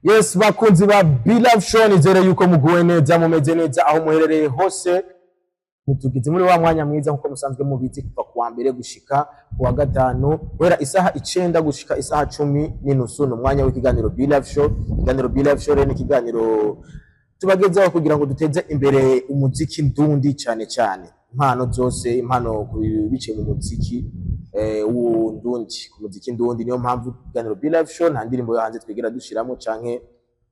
Yes, bakunzi ba Beloved Show nizere yuko muguwe neza mumeze neza aho muherereye hose. Mutugize muri wa mwanya mwiza nkuko musanzwe mubizi kuva kuwa mbere gushika kuwa gatanu guhera isaha 9 gushika isaha 10:30 n'umwanya w'ikiganiro Beloved Show. Ikiganiro Beloved Show ni ikiganiro tubagezaho kugira ngo duteze imbere umuziki ndundi cyane cyane impano zose, impano bice mu muziki ndundi, ku muziki ndundi. Niyo mpamvu ikiganiro Beloved Show nta ndirimbo yo hanze twigera dushiramo canke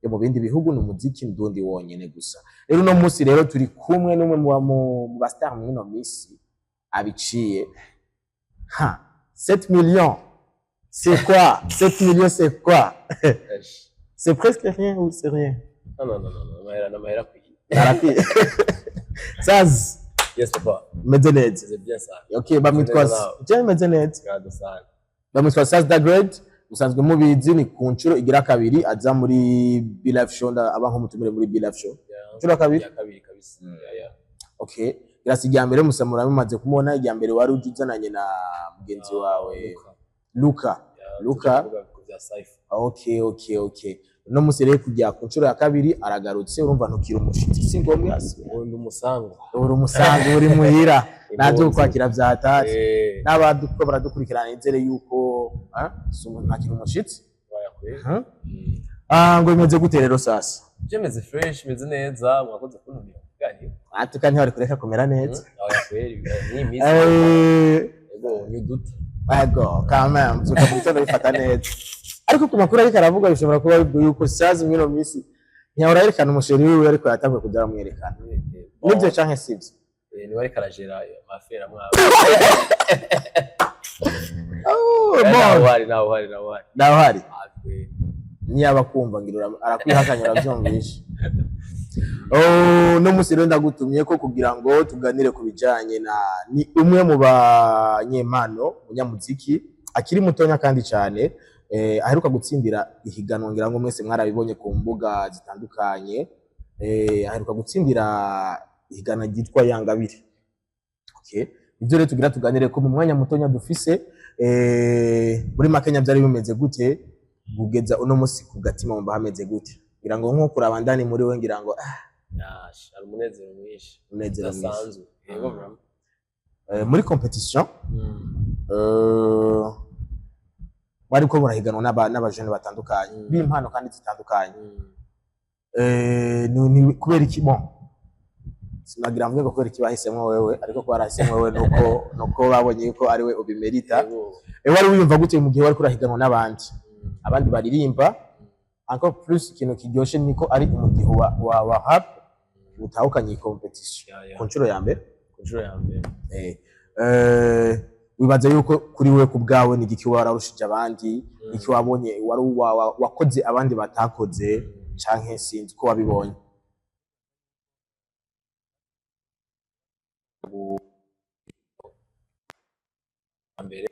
yo mu bindi bihugu, ni umuziki ndundi wonyene gusa. Rero no munsi rero turi kumwe n'umwe mu ba star mwino misi abiciye 7 millions. C'est quoi 7 millions, c'est quoi? C'est presque rien ou c'est rien? Non, mahera kwiye. Arapi. Saz. Yes papa. Mezenet. C'est bien ça. Okay, bamwitwa je Mezenet. Gado sana. Bamwitwa Saz the Great. Usanzwe mubizi ni ku nshuro igira kabiri aza muri Beloved Show, abantu mutumire muri Beloved Show. Nshuro kabiri? Ya kabiri kabisa. Yeah. Okay. Irasi rya mbere musamura bimaze kumubona, irya mbere wari ujizananye na mugenzi wawe Luka. Okay. No musere kujya ku nshuro ya kabiri aragarutse, urumva ntukira umushitsi singomwe hasi. Undi umusango. Uri muhira. Naje kwakira vyatati. N'abaduko baradukurikirana inzere yuko ntakira umushitsi. Ngo imeze gute rero sasa? Je meze fresh, meze neza, mwakoze kuntumira kuganira. Tukanye bari kureka kumera neza. Ni misi. Ego nyuduta. Ego kama mzuka bitono bifata neza. Ariko ku makuru ariko aravuga bishobora kuba yuko Sazi mwino misi ntiyahora yerekana umusheri wiwe ariko yatanguye kujya mwerekana. Nibyo canke sivyo? Ni wari karajera amafera mwawe. Naho hari. Niyaba kumva ngirura arakwihakanyura byumvisha. No musi rero ndagutumye ko kugira ngo tuganire ku bijanye na ni umwe mu banyempano munyamuziki akiri mutonya kandi cyane, aheruka gutsindira ihiganwa ngira ngo mwese mwarabibonye ku mbuga zitandukanye. Aheruka gutsindira ihiganwa ryitwa Yangabire. Okay, ibyo rero tugira tuganire ko mu mwanya mutonya dufise muri Makenya byari bimeze gute kugeza uno musi ku gatima mba hameze gute, ngira ngo nko kurabandani muri we ngira ngo ari umunezero mwinshi udasanzwe. Muri competition bari ko murahiganwa n'abajene batandukanye b'impano kandi zitandukanye. Ni kubera iki bon sinagira mvuge ko kubera iki bahisemwe wewe, ariko ko barahisemwe wewe nuko babonye ko ari we ubimerita. Wari wiyumva gute mu gihe wari kurahiganwa n'abandi baririmba encore plus ikintu kiryoshe niko ari umudiho wa rap utahukanye competition ku nshuro ya mbere? Wibaza yuko kuri we ku bwawe ni giki wararushije abandi, iki wabonye wari wakoze abandi batakoze canke sinzi ko wabibonye? Ambere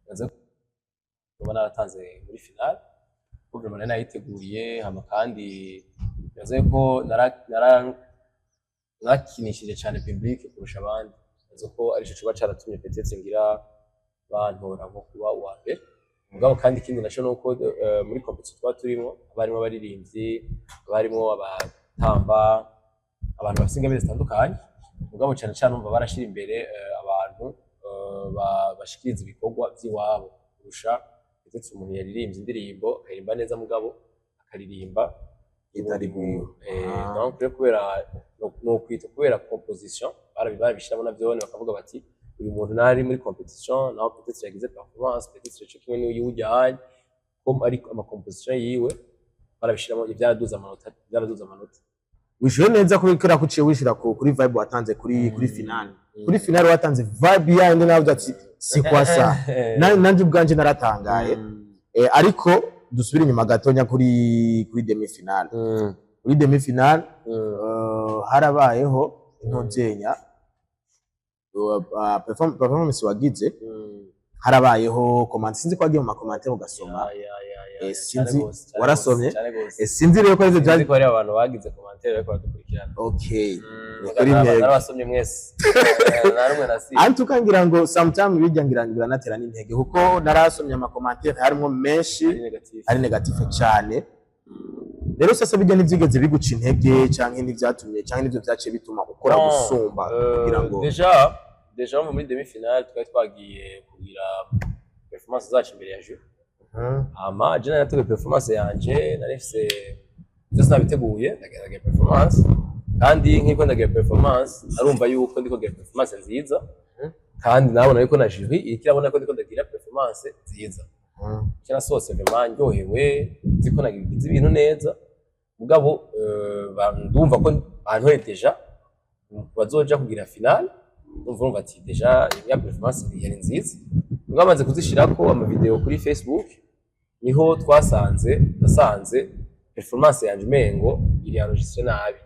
naze kubona aratanze muri final kuko none nayiteguye hama kandi naze ko narakinishije cyane public kurusha abandi, naze ko ari cyo kiba cyaratumye petetse ngira bantora nko kuba uwa mbere. Mugabo kandi ikindi naco nuko muri competition twa turimo abarimo abaririmbyi, abarimo abatamba, abantu bafite ingabire zitandukanye. Mugabo cyane cyane umva barashira imbere abantu bashikiriza ibikorwa by'iwabo kurusha ndetse umuntu yaririmbye indirimbo akaririmba neza mugabo akaririmba itari mu donc kubera no kwita kubera composition barabishiramo navyone bakavuga bati uyu muntu nari muri competition naho peut-être yagize performance, peut-être cyo kimwe n'uyu ujyanye comme ari ama composition yiwe barabishiramo ivyaraduza amanota. Wishyuye neza kubera ko uciye wishira kuri vibe watanze kuri final. Kuri final watanze vibe yandi navuze ati si kwa sa. Nanje ubwanje naratangaye. Ariko dusubira inyuma gatonya kuri demi final. Kuri demi final harabayeho intojenya performance wagize, harabayeho comment sinzi ko agiye mu comment ugasoma. Sinzi warasomye? Sinzi rero ko byaje ko ari abantu bagize commentaire ariko badukurikirana. Okay. Narabasomye mwese. Narumwe nasi. Antuka ngira ngo sometimes bijya ngira natera n'intege kuko narasomye ama commentaire harimo menshi ari negative cyane. rero sasa bijya n'ivyigeze biguca intege canke n'ivyatumye canke n'ivyo vyaciye bituma ukora gusumba kugira ngo déjà muri demi finale twari twagiye kugira performance zacu imbere ya jeu ama je nateguye performance yanje narifise byose nabiteguye ndagerageza performance kandi nkiko ndagira performance arumva yuko ndiko ndagira performance nziza kandi nabona yuko na jury ikirabona ko ndiko ndagira performance nziza cyana sose vraiment nyohewe ziko nagize ibintu neza mugabo ndumva ko antoye deja bazoja kugira finale ndumva ati deja ya performance yari nziza ngamaze kuzishirako ama video kuri Facebook niho nasanze performance yanje mengo iri enregistré nabi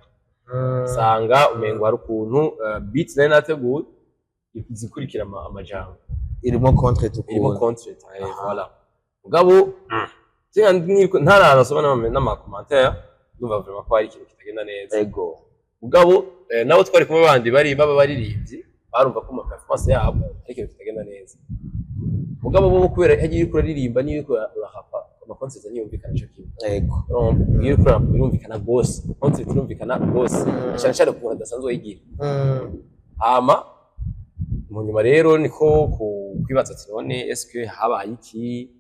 sanga umengo hari ukuntu beat nari nateguye izikurikira amajambo irimo contract voilà mugabo ntarana soma n'ama commentaire ndumva vraiment ko hari ikintu kitagenda neza ego mugabo nabo twari kumwe bandi baririmbyi barumva ko performance yabo ari ikintu kitagenda neza mugabo bo kubera yagiye kuririmba niyo urahapa amakonse zanyumvikana cyo kimwe ego iyo birumvikana gose konse birumvikana gose cyane cyane ku badasanzwe yigira hama mu nyuma rero niko kwibaza ati none est-ce habaye iki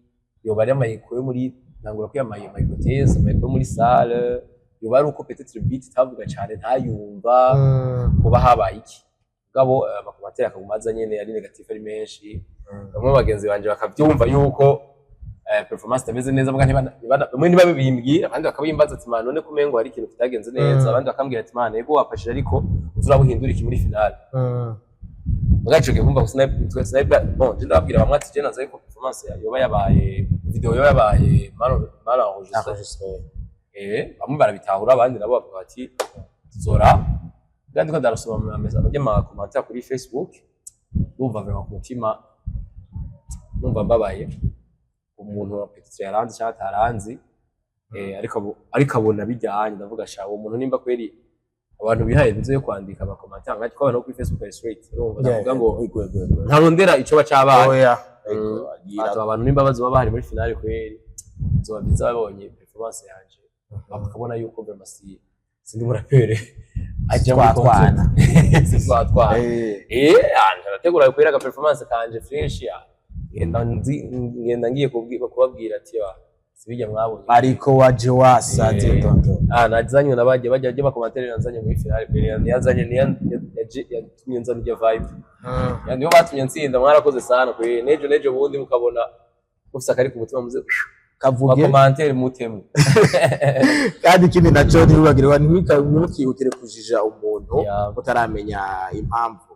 yoba ari amayiko yo muri nangura ko yamaye hypothèse amayiko muri salle yoba ari uko peut-être beat tavuga cyane ntayumva kuba habaye iki mugabo amakomatera akagumaza nyene ari negative ari menshi bamwe bagenzi banje bakavyumva yuko performance tameze neza muga bamwe ntibabimbwira abandi bakabimbaza ati man none kumengo hari ikintu kitagenze neza abandi bakambwira ati man ego wafashije ariko uzurabuhindura iki muri finale mugacuke kumva sniper bon ndabwira bamwe ati je naza yuko performance yoba yabaye video yoba yabaye mal enregistré bamwe barabitahura abandi nabo bavuga ati zora kandi ko darasoma ameza y'ama commentaire kuri Facebook ndumva vraiment ku mutima ndumva mbabaye umuntu wa petite yaranze cyangwa ataranzi ariko abona bijyanye ndavuga sha uwo muntu nimba kweri abantu bihaye bize yo kwandika ama commentaire ngati ko abantu kuri Facebook ari straight ndavuga ngo ntarondera ico bacabaye abantu nimba bazo bahari muri finale kweri zoba bizabonye performance yanje bakabona yuko vraiment sindi murapere ajya twatwana arategura kwera performance kanje fresh ya ngenda ngiye kubabwira ati sibijya mwabonye ariko waje wasaze tonto nazanye nabaje bajya bakomatera nazanye muri finale yazanye yatumye nzana iyo vibe niyo batumye nsinda mwarakoze sana kwe nejo bundi mukabona ufisa kari ku mutima muze kavuge commentaire mutemu kandi kimi naco nibagirwa ntimukihutire kujija umuntu utaramenya impamvu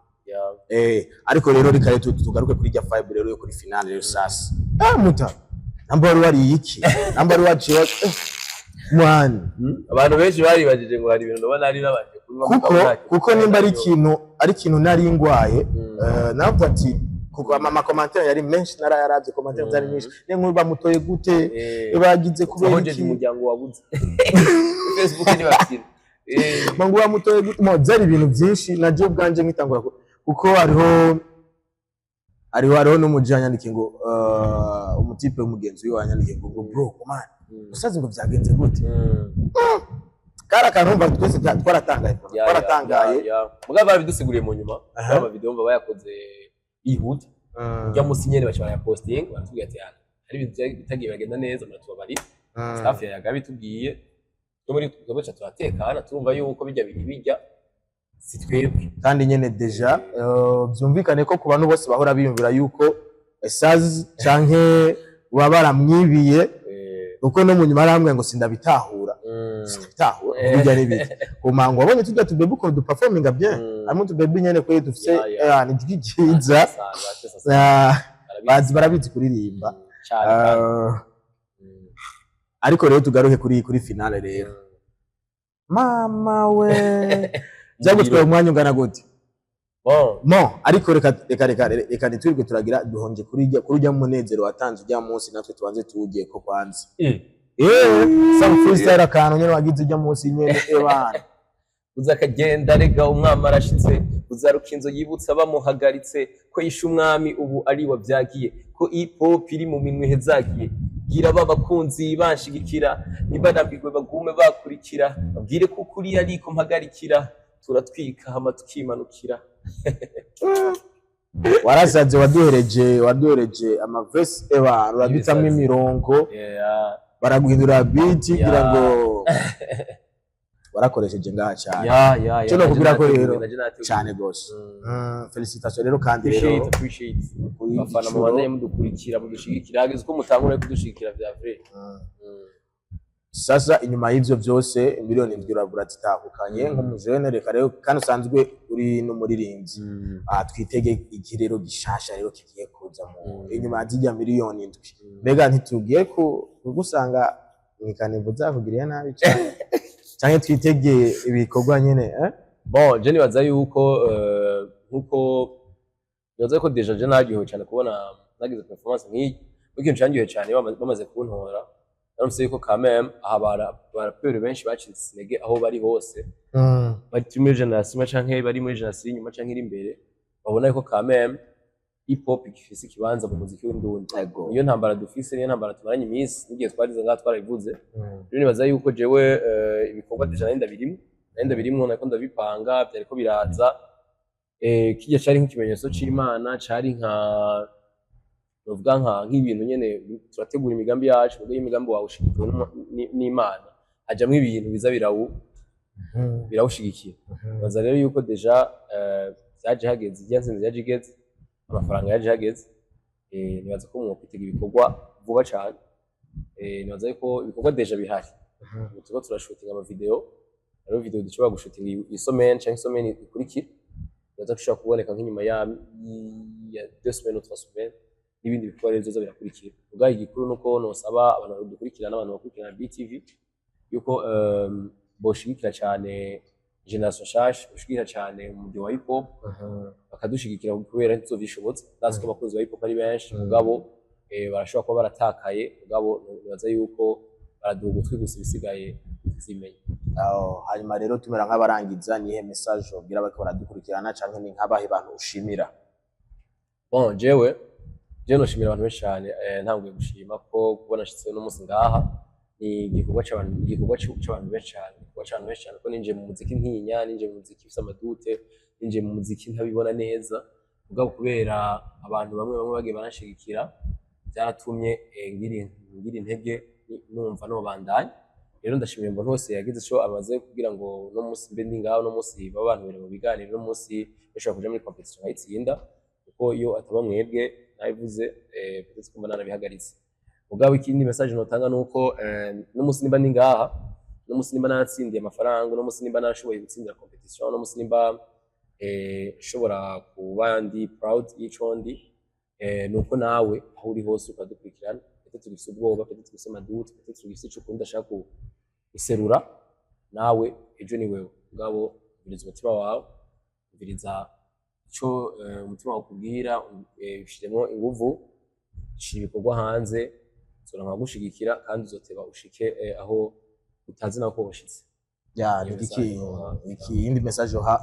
ariko rero rikare tugaruke kuri rya vibe rero yo kuri finale rero sasa muta namba wari iki namba waciye mwana abantu benshi bari bagije ngo hari ibintu ndabona ari nabaje kuko nimba ari ikintu nari ngwaye navuga ati kuko ama commentaire yari menshi narayaravye commentaire zari nyinshi ne nkuru bamutoye gute bagize kubera iki umuryango wabuze Facebook ni bakira mangu bamutoye gute mo zari ibintu byinshi naje ubwanje nkitangura kuko hariho n'umujanya ndike ngo umutipe w'umugenzi we wanyandike ngo bro man usaze ngo byagenze gute kara kanumva twese twaratangaye mugabo babidusiguriye mu nyuma aba video mba bayakoze ihuta ujya musi nyene bashobora ya posting batubwiye ati hari ibintu bitagiye bagenda neza muratubabari staff yaga bitubwiye cyo muri tugabaca turatekana turumva yuko bijya bijya sitwebwe kandi nyene deja byumvikane ko ku bantu bose bahora biyumvira yuko esazi canke babara mwibiye uko no munyuma aramwe ngo sindabitahura bijya ribiki kumango wabonye tujya tubebe ko du performing bien amwe tubebe nyene ko dufise ni twigiza bazi barabizi kuririmba ariko rero tugaruke kuri finale rero mama we byagutwaye umwanya ungana gute ariko reka nitwirwe turagira duhonje kuri ujya munezero watanze ujya munsi natwe tubanze tuwugiye ko kwanza some freestyle akantu nyene wagize ujya munsi nyene bana uzakagenda rega umwami arashitse uzaruka inzo yibutsa bamuhagaritse ko yishe umwami ubu ari wabyagiye ko hip hop iri mu minwe hezagiye bwira babakunzi banshigikira niba nabigwe bagume bakurikira babwire ko kuri ariko mpagarikira turatwika hama tukimanukira. warasaze waduhereje amavesi eba urabitamwe imirongo baraguhindura beat kugira ngo warakoresheje ngaha cyane cyo no kugira ko rero cyane gose felicitation rero kandi rero appreciate bafana mu bane mudukurikira mudushigikira hageze ko mutangura kudushigikira vya vrai. Sasa inyuma y'ivyo byose miliyoni ndurabura zitahukanye nk'umujene reka rero kandi usanzwe uri no muririmbyi twitege igirero gishasha rero kigiye kuza mu inyuma y'ijya miliyoni ndwi mbega ntitugiye kugusanga mwikanivu zakugiriye nabi cyane cyane twitege ibikorwa nyene bon je nibaza yuko nkuko nibaza ko deja je nagiye cyane kubona nagize performance nk'iyi ikintu cyangiye cyane bamaze kuntora narumse yuko quand même Rappeur benshi bacitse intege aho bari hose bari muri generation canke bari muri generation inyuma canke iri imbere babona yuko quand même hip hop ifise ikibanza mu muziki w'indundi iyo ntambara dufise niyo ntambara tumaranye iminsi n'igihe twarize ngaha twarabivuze rero nibaza yuko jewe ibikorwa deja nenda birimwo nako ndabipanga byariko biraza kijya cari nk'ikimenyetso c'Imana cari nka novuga nk'ibintu nyene turategura imigambi yacu ubwo imigambi wawe ushigikiwe n'Imana hajamwe ibintu biza birawushigikira baza rero yuko deja byaje hageze igyansinze yaje igeze amafaranga yaje hageze nibaza ko mu kwitega ibikorwa vuba cyane nibaza yuko ibikorwa deja bihari tuba turashootinga ama video dushobora gushutinga isomene cyangwa isomene ikurikira nibaza dushobora kuboneka nk'inyuma ya 2 semaines ou 3 semaines n'ibindi bikorwa rero bizoza birakurikira ubwaye igikuru nuko nosaba abantu badukurikirana n'abantu bakurikirana BTV yuko boshigikira cyane generation shash boshigikira cyane mu mujyi wa hip hop bakadushigikira kubera ntizo bishobotse ndazi ko abakunzi ba hip hop ari benshi mugabo barashobora kuba baratakaye mugabo nibaza yuko baraduha ugutwi gusa ibisigaye zimenya hanyuma rero tumera nk'abarangiza nihe message ubwira bariko baradukurikirana canke ni nk'abahe bantu ushimira? Bon jewe noshimira abantu benshi cyane ntanguye gushima ko kubona shitse no musi ngaha ni igikorwa cy'abantu benshi cyane ko ninje mu muziki ntinya ninje mu muziki ufite amadute ninje mu muziki ntabibona neza mugabo kubera abantu bamwe bagiye banashigikira byaratumye ngira intege numva no bandanye rero ndashimira mbona hose yagize cyo amaze kugira ngo no musi mbe ndi ngaho no musi babantu bere mu biganiro no musi bashaka kuja muri competition ayitsinda kuko iyo ataba mwebwe nabivuze peut-être ko mbana bihagaritse mugabo ikindi message notanga nuko no musi nimba ningaha no musi nimba natsindiye amafaranga no musi nimba narashoboye gutsindira competition no musi nimba shobora kuba ndi proud y'icondi nuko nawe aho uri hose ukadukurikirana peut-être tugifise ubwoba peut-être tugifise amadute peut-être tugifise ico kundi ashaka guserura nawe ejo ni wewe mugabo ubiriza umutima wawe ubiriza ico umutima wakubwira ushiremo inguvu shira ibikorwa hanze zora nkagushigikira kandi uzoteba ushike aho utazi nako washitse iki indi message ha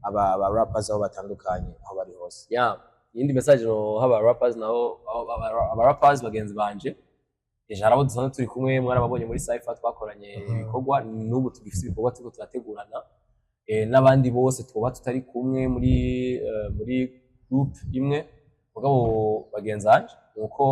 aba rappers aho batandukanye aho bari hose indi message no haba rappers naho aba rappers bagenzi banje ejo harabo dusanzwe turi kumwe mwarababonye muri Cypher twakoranye ibikorwa n'ubu tugifite ibikorwa turiko turategurana n'abandi bose twoba tutari kumwe muri group imwe mugabo bagenzi banje nuko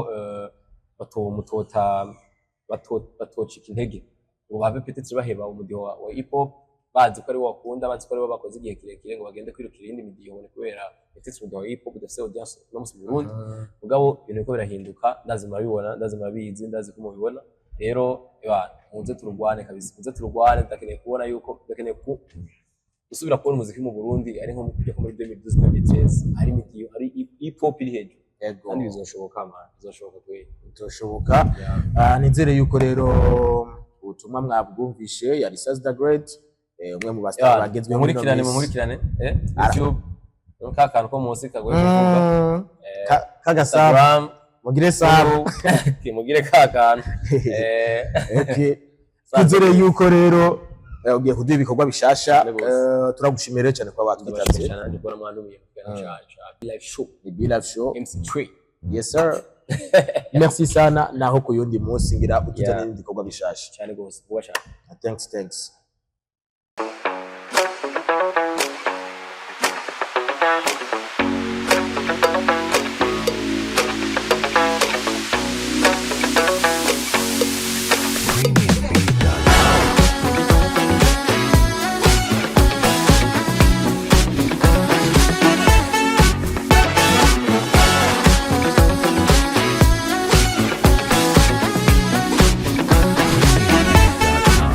batocika intege ngo babe peut-être baheba umudiho wa hip hop bazi ko ari wakunda bazi ko ari bakoze igihe kirekire ngo bagende kwirukira indi midiho ne kubera peut-être umudiho wa hip hop udafite audience no mu Burundi mugabo ibintu ko birahinduka ndazima bibona ndazima bizi ndazi ko mubibona rero muze turugwane kabisa muze turugwane ndakeneye kubona yuko ndakeneye usubira kubona umuziki mu Burundi ari nko muri 2012 hari midiho hari hip hop iri hejuru kandi bizoshoboka bizoshoboka nizere yuko rero ubutumwa mwabwumvishe yari Saz the Great umwe mu bastar bagezwe muri nkurikirane YouTube kakantu ko munsi kagoye kuvuga kagasaba mugire sabo mugire kakantu nizere yuko rero ugiye kuduha ibikorwa bishasha turagushimira cyane kwa batwitabye cyane ndikora mwandumiye live show MC3 yes sir merci sana naho kuyundi munsi ngira utuzane Yeah. n'ibindi bikorwa bishasha cyane gose vuba cyane. thanks